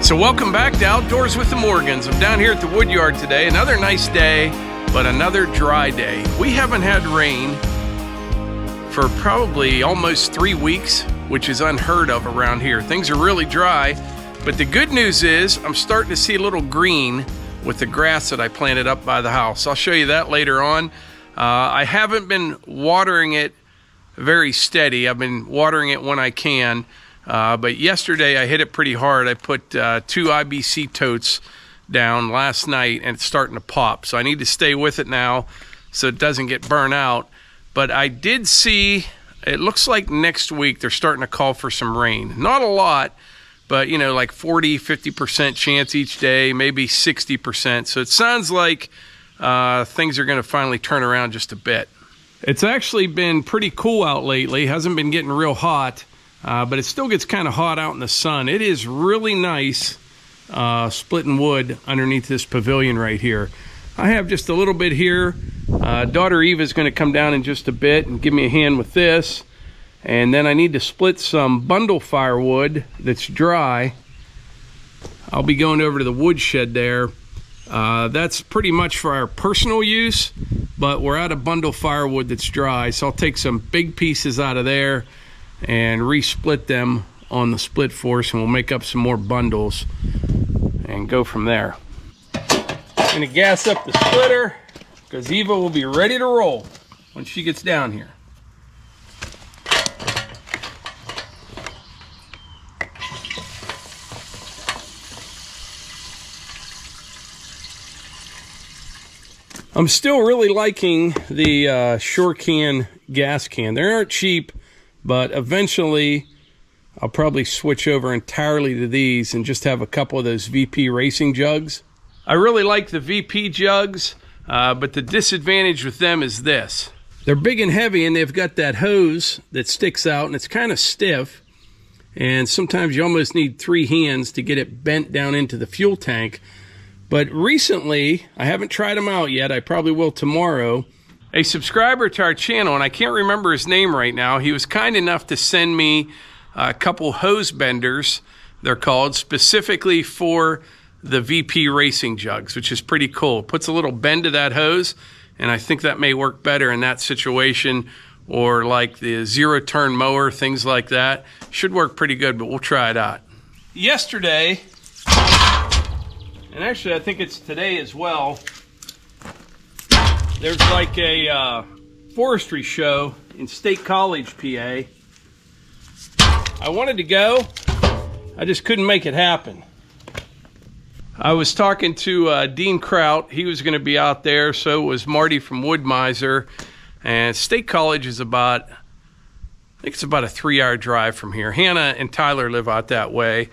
So welcome back to Outdoors with the Morgans. I'm down here at the Woodyard today. Another nice day, but another dry day. We haven't had rain for probably almost 3 weeks, which is unheard of around here. Things are really dry, but the good news is I'm starting to see a little green with the grass that I planted up by the house. I'll show you that later on. I haven't been watering it very steady. I've been watering it when I can. But yesterday I hit it pretty hard. I put 2 IBC totes down last night and it's starting to pop. So I need to stay with it now so it doesn't get burnt out. But I did see, it looks like next week they're starting to call for some rain. Not a lot, but you know, like 40, 50% chance each day, maybe 60%. So it sounds like things are going to finally turn around just a bit. It's actually been pretty cool out lately. Hasn't been getting real hot. But it still gets kind of hot out in the sun. It is really nice splitting wood underneath this pavilion right here. I have just a little bit here. Daughter Eva is going to come down in just a bit and give me a hand with this. And then I need to split some bundle firewood that's dry. I'll be going over to the woodshed there. That's pretty much for our personal use, but we're out of bundle firewood that's dry. So I'll take some big pieces out of there and resplit them on the SplitForce, and we'll make up some more bundles and go from there. I'm gonna gas up the splitter because Eva will be ready to roll when she gets down here. I'm still really liking the SureCan gas can. They aren't cheap, but eventually I'll probably switch over entirely to these and just have a couple of those VP racing jugs. I really like the VP jugs, but the disadvantage with them is this. They're big and heavy and they've got that hose that sticks out and it's kind of stiff. And sometimes you almost need 3 hands to get it bent down into the fuel tank. But recently, I haven't tried them out yet. I probably will tomorrow. A subscriber to our channel, and I can't remember his name right now, he was kind enough to send me a couple hose benders, they're called, specifically for the VP racing jugs, which is pretty cool. It puts a little bend to that hose, and I think that may work better in that situation, or like the zero-turn mower, things like that. Should work pretty good, but we'll try it out. Yesterday, and actually I think it's today as well, there's like a forestry show in State College, PA. I wanted to go, I just couldn't make it happen. I was talking to Dean Kraut. He was going to be out there, so was Marty from Woodmizer. And State College is about, I think it's about a 3-hour drive from here. Hannah and Tyler live out that way,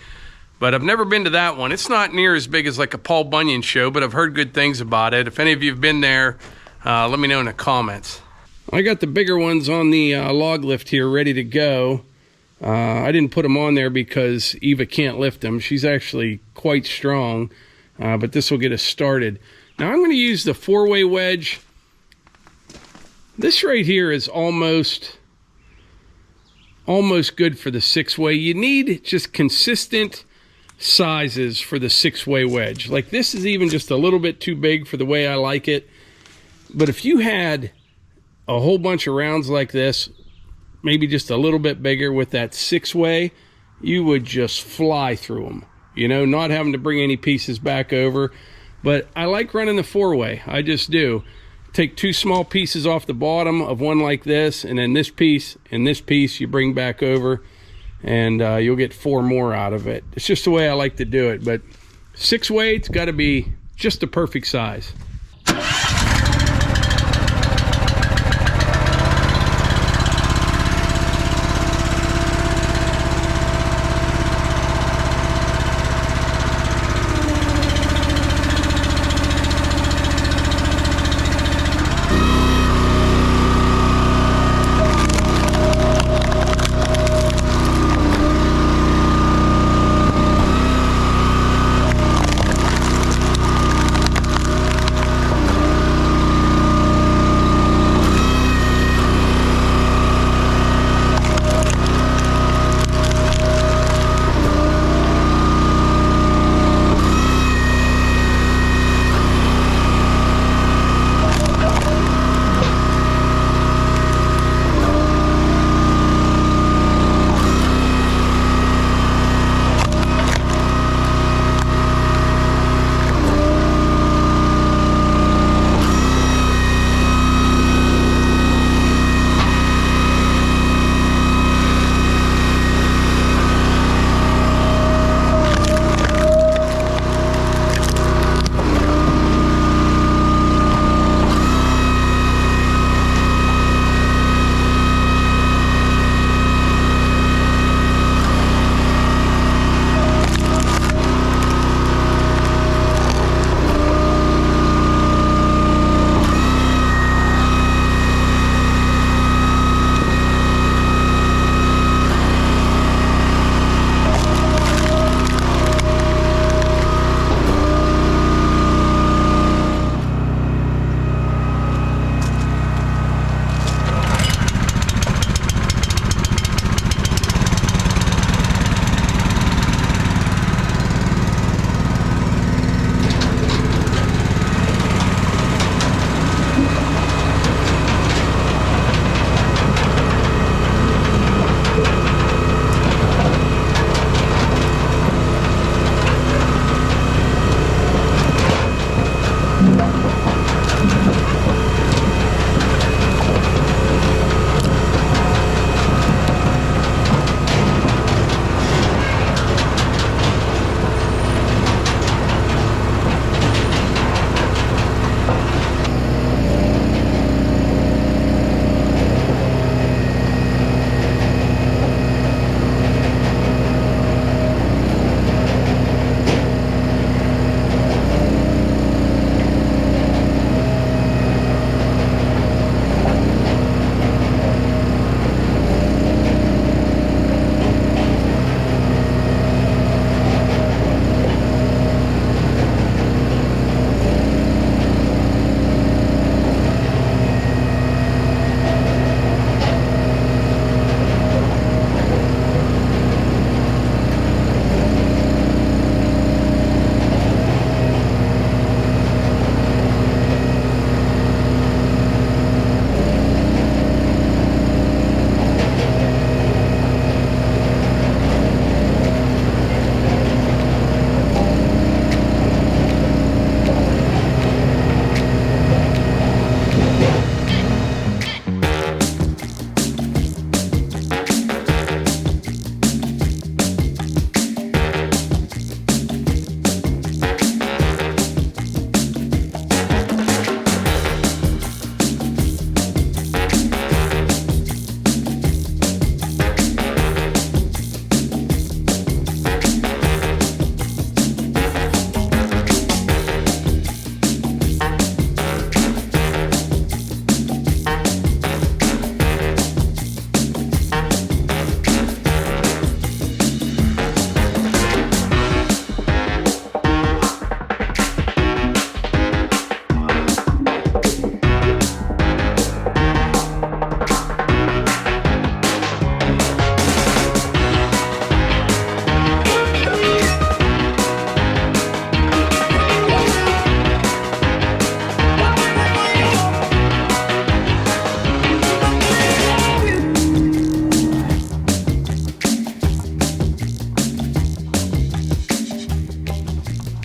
but I've never been to that one. It's not near as big as like a Paul Bunyan show, but I've heard good things about it. If any of you have been there, let me know in the comments. I got the bigger ones on the log lift here ready to go. I didn't put them on there because Eva can't lift them. She's actually quite strong, but this will get us started. Now I'm going to use the 4-way wedge. This right here is almost good for the 6-way. You need just consistent sizes for the 6-way wedge. Like this is even just a little bit too big for the way I like it. But if you had a whole bunch of rounds like this, maybe just a little bit bigger with that 6-way, you would just fly through them, you know, not having to bring any pieces back over. But I like running the 4-way. I just do. Take 2 small pieces off the bottom of one like this, and then this piece and this piece you bring back over, and you'll get 4 more out of it. It's just the way I like to do it. But 6-way, it's got to be just the perfect size.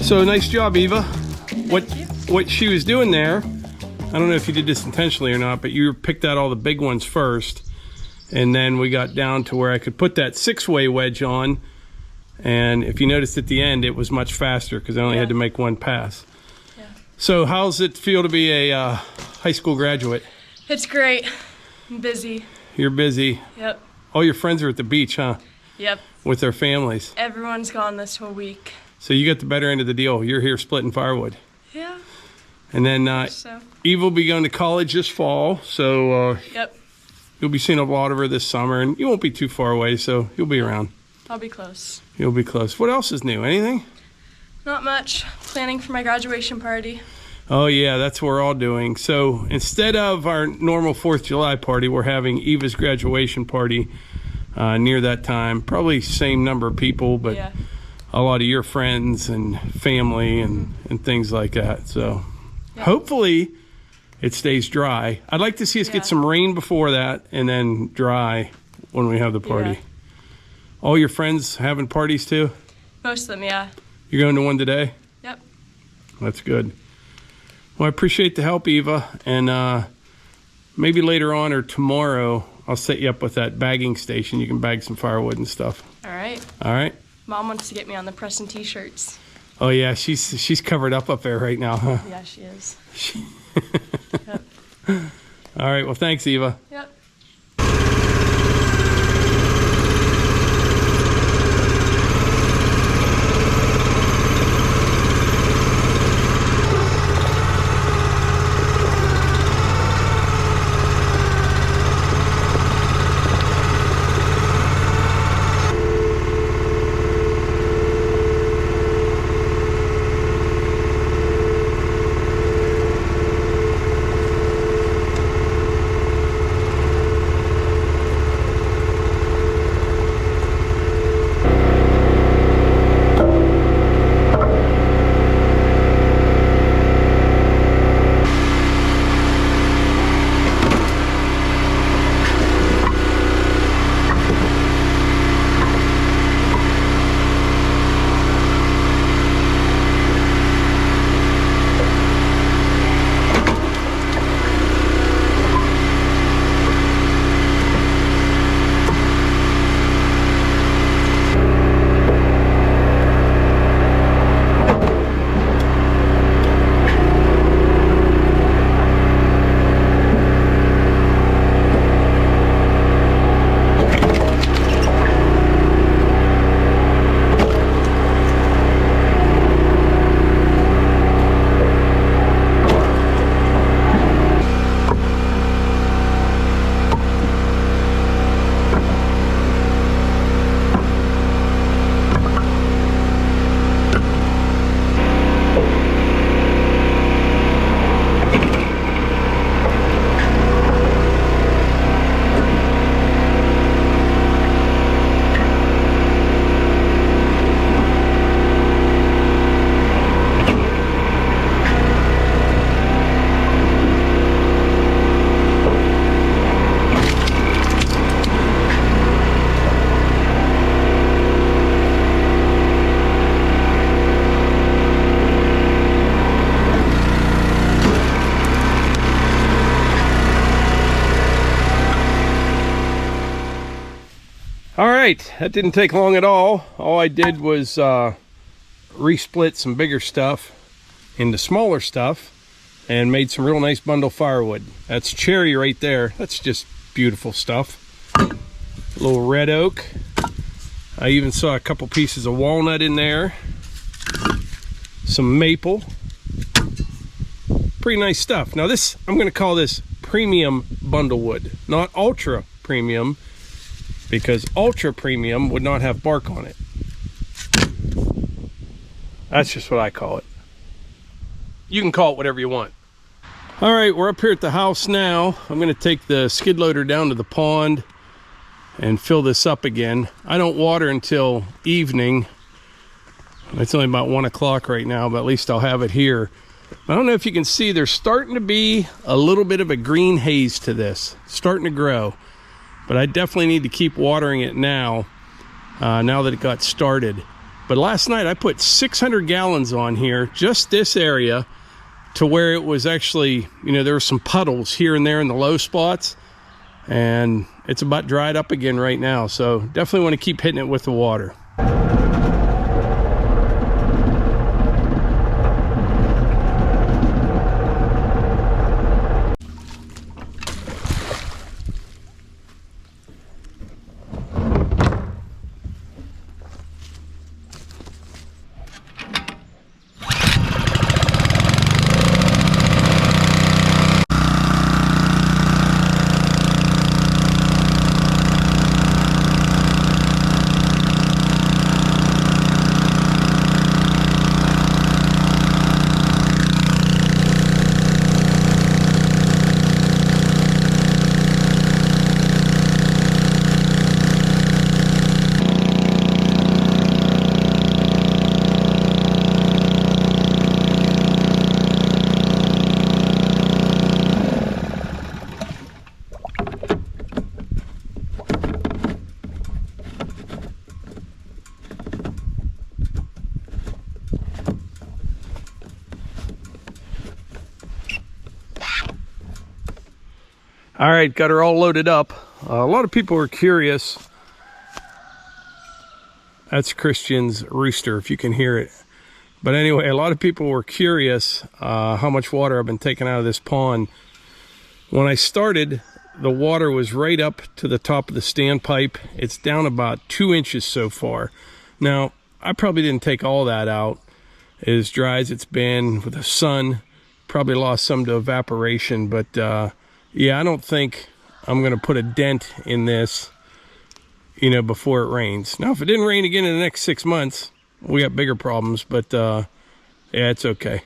So nice job, Eva. Thank you. What she was doing there, I don't know if you did this intentionally or not, but you picked out all the big ones first, and then we got down to where I could put that 6-way wedge on, and if you noticed at the end, it was much faster because I only had to make one pass. Yeah. So how's it feel to be a high school graduate? It's great. I'm busy. You're busy. Yep. All your friends are at the beach, huh? Yep. With their families. Everyone's gone this whole week. So you got the better end of the deal. You're here splitting firewood. Yeah. And then Eve will be going to college this fall, so yep. You'll be seeing a lot of her this summer, and you won't be too far away, so you'll be around. I'll be close. You'll be close. What else is new? Anything? Not much. Planning for my graduation party. Oh yeah, that's what we're all doing. So instead of our normal 4th of July party, we're having Eva's graduation party near that time. Probably same number of people, but yeah. A lot of your friends and family and things like that. So hopefully it stays dry. I'd like to see us get some rain before that and then dry when we have the party. Yeah. All your friends having parties too? Most of them, yeah. You're going to one today? Yep. That's good. Well, I appreciate the help, Eva, and maybe later on or tomorrow I'll set you up with that bagging station. You can bag some firewood and stuff. All right. All right? Mom wants to get me on the press and t-shirts. Oh yeah, she's covered up there right now, huh? Yeah, she is. Yep. All right, well thanks, Eva. Yep. All right, that didn't take long at all. All I did was resplit some bigger stuff into smaller stuff and made some real nice bundle firewood. That's cherry right there. That's just beautiful stuff. A little red oak. I even saw a couple pieces of walnut in there. Some maple. Pretty nice stuff. Now this, I'm going to call this premium bundle wood, not ultra premium, because ultra premium would not have bark on it. That's just what I call it. You can call it whatever you want. All right, we're up here at the house now. I'm going to take the skid loader down to the pond and fill this up again. I don't water until evening. It's only about 1 o'clock right now, but at least I'll have it here. I don't know if you can see, there's starting to be a little bit of a green haze to this. It's starting to grow. But I definitely need to keep watering it now, now that it got started. But last night I put 600 gallons on here, just this area, to where it was actually, you know, there were some puddles here and there in the low spots, and it's about dried up again right now. So definitely want to keep hitting it with the water. All right, got her all loaded up. A lot of people are curious. That's Christian's rooster, if you can hear it. But anyway, a lot of people were curious how much water I've been taking out of this pond. When I started, the water was right up to the top of the standpipe. It's down about 2 inches so far. Now, I probably didn't take all that out. As dry as it's been with the sun, probably lost some to evaporation, but yeah, I don't think I'm going to put a dent in this, you know, before it rains. Now, if it didn't rain again in the next 6 months, we got bigger problems, but yeah, it's okay.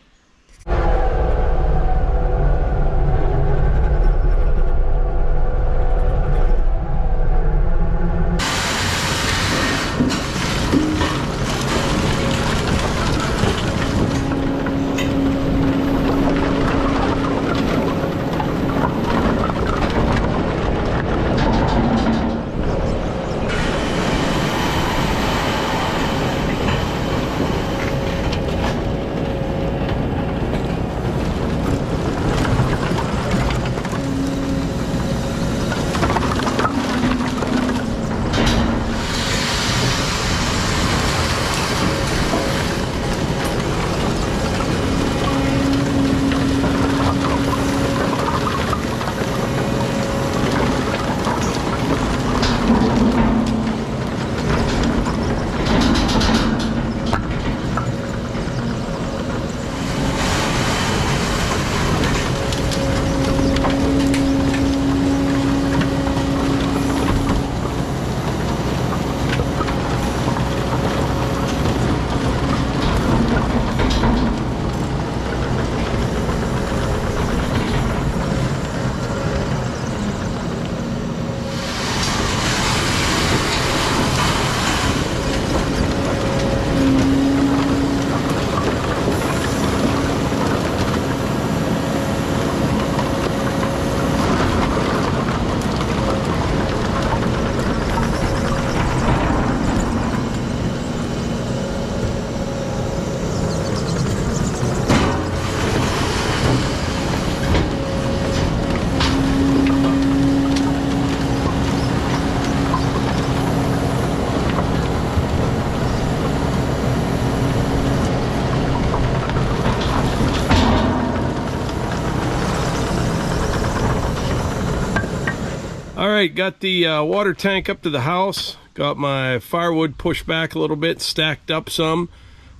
All right, got the water tank up to the house. Got my firewood pushed back a little bit, stacked up some.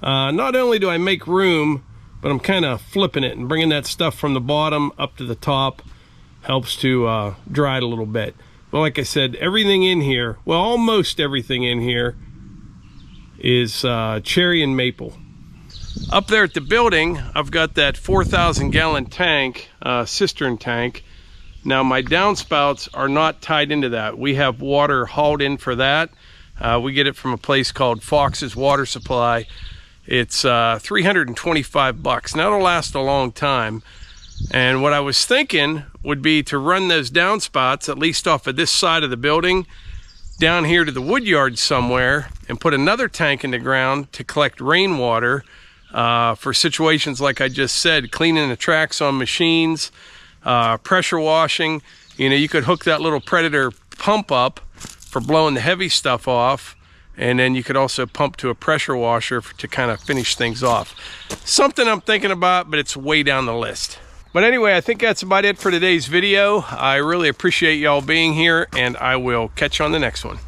Not only do I make room, but I'm kind of flipping it and bringing that stuff from the bottom up to the top. Helps to dry it a little bit. But like I said, everything in here, well, almost everything in here is cherry and maple. Up there at the building, I've got that 4,000 gallon tank, cistern tank. Now my downspouts are not tied into that. We have water hauled in for that. We get it from a place called Fox's Water Supply. It's $325. Now it'll last a long time. And what I was thinking would be to run those downspouts, at least off of this side of the building, down here to the Woodyard somewhere, and put another tank in the ground to collect rainwater for situations like I just said, cleaning the tracks on machines, pressure washing. You know, you could hook that little Predator pump up for blowing the heavy stuff off, and then you could also pump to a pressure washer to kind of finish things off. Something I'm thinking about, but it's way down the list. But anyway, I think that's about it for today's video. I really appreciate y'all being here, and I will catch you on the next one.